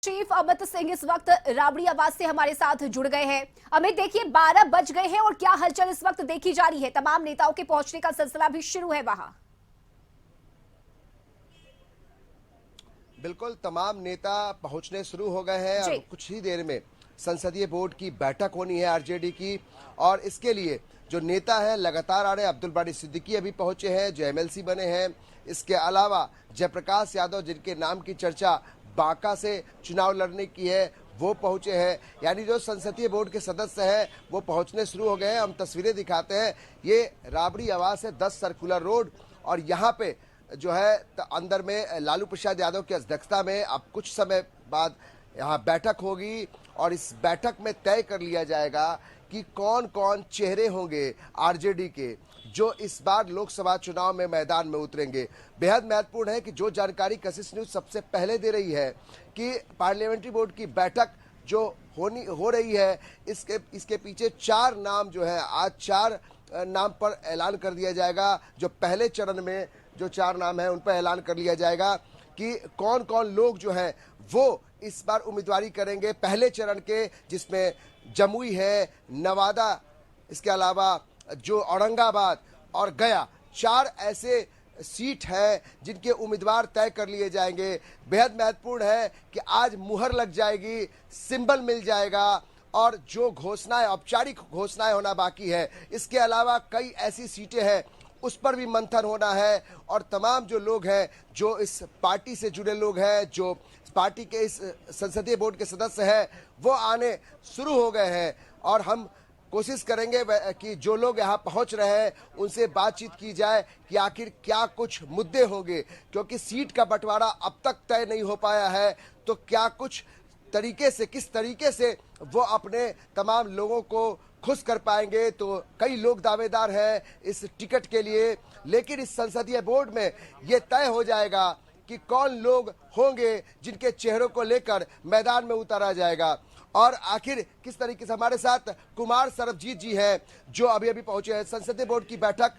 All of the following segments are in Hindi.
चीफ अमित सिंह इस वक्त राबड़ी आवाज से हमारे साथ जुड़ गए हैं। अमित, देखिए 12 बज गए हैं और क्या हलचल इस वक्त देखी जा रही है? तमाम नेताओं के पहुंचने का सिलसिला भी शुरू है वहां। बिल्कुल, तमाम नेता पहुंचने शुरू हो गए हैं और कुछ ही देर में संसदीय बोर्ड की बैठक होनी है आरजेडी की। और इसके लिए जो नेता है लगातार आ रहे हैं। अब्दुल बारी सिद्दीकी अभी पहुंचे हैं, जो एमएलसी बने हैं। इसके अलावा जयप्रकाश यादव, जिनके नाम की चर्चा बांका से चुनाव लड़ने की है, वो पहुंचे हैं। यानी जो संसदीय बोर्ड के सदस्य हैं वो पहुंचने शुरू हो गए हैं। हम तस्वीरें दिखाते हैं। ये राबड़ी आवास है, 10 सर्कुलर रोड, और यहाँ पे जो है अंदर में लालू प्रसाद यादव की अध्यक्षता में अब कुछ समय बाद यहाँ बैठक होगी और इस बैठक में तय कर लिया जाएगा कि कौन कौन चेहरे होंगे आरजेडी के जो इस बार लोकसभा चुनाव में मैदान में उतरेंगे। बेहद महत्वपूर्ण है कि जो जानकारी कशिश न्यूज सबसे पहले दे रही है कि पार्लियामेंट्री बोर्ड की बैठक जो हो रही है, इसके पीछे 4 नाम जो है, आज 4 नाम पर ऐलान कर दिया जाएगा। जो पहले चरण में जो 4 नाम है उन पर ऐलान कर लिया जाएगा कि कौन कौन लोग जो है वो इस बार उम्मीदवारी करेंगे पहले चरण के, जिसमें जमुई है, नवादा, इसके अलावा जो औरंगाबाद और गया, 4 ऐसे सीट है जिनके उम्मीदवार तय कर लिए जाएंगे। बेहद महत्वपूर्ण है कि आज मुहर लग जाएगी, सिंबल मिल जाएगा और जो घोषणाएं, औपचारिक घोषणाएं होना बाकी है। इसके अलावा कई ऐसी सीटें हैं उस पर भी मंथन होना है और तमाम जो लोग हैं, जो इस पार्टी से जुड़े लोग हैं, जो पार्टी के इस संसदीय बोर्ड के सदस्य हैं, वो आने शुरू हो गए हैं। और हम कोशिश करेंगे कि जो लोग यहाँ पहुँच रहे हैं उनसे बातचीत की जाए कि आखिर क्या कुछ मुद्दे होंगे, क्योंकि सीट का बंटवारा अब तक तय नहीं हो पाया है। तो क्या कुछ तरीके से, किस तरीके से वो अपने तमाम लोगों को खुश कर पाएंगे। तो कई लोग दावेदार हैं इस टिकट के लिए, लेकिन इस संसदीय बोर्ड में ये तय हो जाएगा कि कौन लोग होंगे जिनके चेहरों को लेकर मैदान में उतारा जाएगा। और आखिर किस तरीके से हमारे साथ कुमार सरबजीत जी हैं जो अभी अभी पहुंचे हैं। संसदीय बोर्ड की बैठक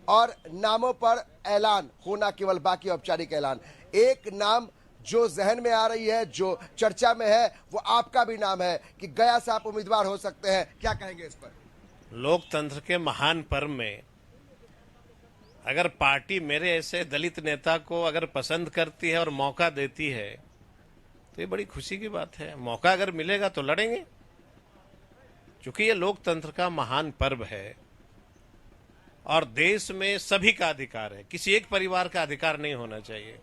और नामों पर ऐलान होना केवल बाकी, औपचारिक ऐलान। एक नाम जो जहन में आ रही है, जो चर्चा में है, वो आपका भी नाम है कि गया से आप उम्मीदवार हो सकते हैं। क्या कहेंगे इस पर? लोकतंत्र के महान पर्व में अगर पार्टी मेरे ऐसे दलित नेता को अगर पसंद करती है और मौका देती है तो ये बड़ी खुशी की बात है। मौका अगर मिलेगा तो लड़ेंगे, क्योंकि ये लोकतंत्र का महान पर्व है और देश में सभी का अधिकार है, किसी एक परिवार का अधिकार नहीं होना चाहिए।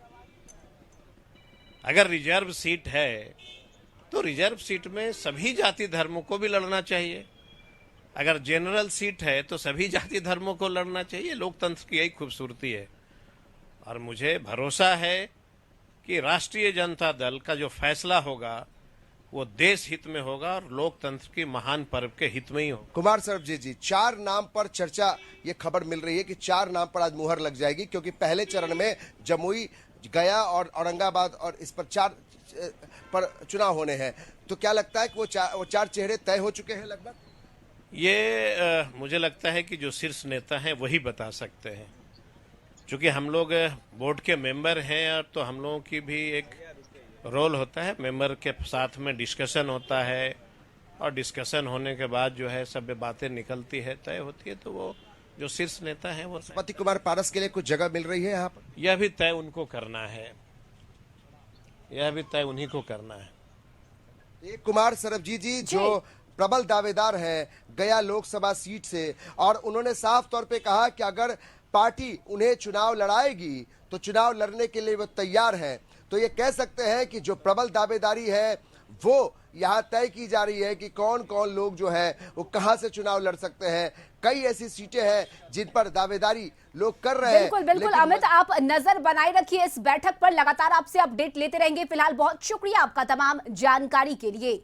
अगर रिजर्व सीट है तो रिजर्व सीट में सभी जाति धर्मों को भी लड़ना चाहिए। अगर जनरल सीट है तो सभी जाति धर्मों को लड़ना चाहिए। लोकतंत्र की यही खूबसूरती है और मुझे भरोसा है कि राष्ट्रीय जनता दल का जो फैसला होगा वो देश हित में होगा और लोकतंत्र की महान पर्व के हित में ही होगा। कुमार सरबजीत जी, 4 नाम पर चर्चा, ये खबर मिल रही है कि 4 नाम पर आज मुहर लग जाएगी, क्योंकि पहले चरण में जमुई, गया और औरंगाबाद और इस पर 4 पर चुनाव होने हैं। तो क्या लगता है कि वो चार चेहरे तय हो चुके हैं लगभग? ये मुझे लगता है कि जो शीर्ष नेता हैं वही बता सकते हैं, क्योंकि हम लोग बोर्ड के मेंबर हैं और तो हम लोगों की भी एक रोल होता है। मेंबर के साथ में डिस्कशन होता है और डिस्कशन होने के बाद जो है सब बातें निकलती है, तय होती है। तो वो जो शीर्ष नेता है वो पति कुमार पारस के लिए कुछ जगह मिल रही है यहाँ पर? यह भी तय उनको करना है, यह भी तय उन्हीं को करना है। कुमार सरबजीत जी जो प्रबल दावेदार हैं गया लोकसभा सीट से, और उन्होंने साफ तौर पे कहा कि अगर पार्टी उन्हें चुनाव लड़ाएगी तो चुनाव लड़ने के लिए वो तैयार है। तो ये कह सकते हैं कि जो प्रबल दावेदारी है वो यहाँ तय की जा रही है कि कौन कौन लोग जो है वो कहां से चुनाव लड़ सकते हैं। कई ऐसी सीटें हैं जिन पर दावेदारी लोग कर रहे हैं। बिल्कुल बिल्कुल अमित, आप नजर बनाए रखिए इस बैठक पर, लगातार आपसे अपडेट लेते रहेंगे। फिलहाल बहुत शुक्रिया आपका तमाम जानकारी के लिए।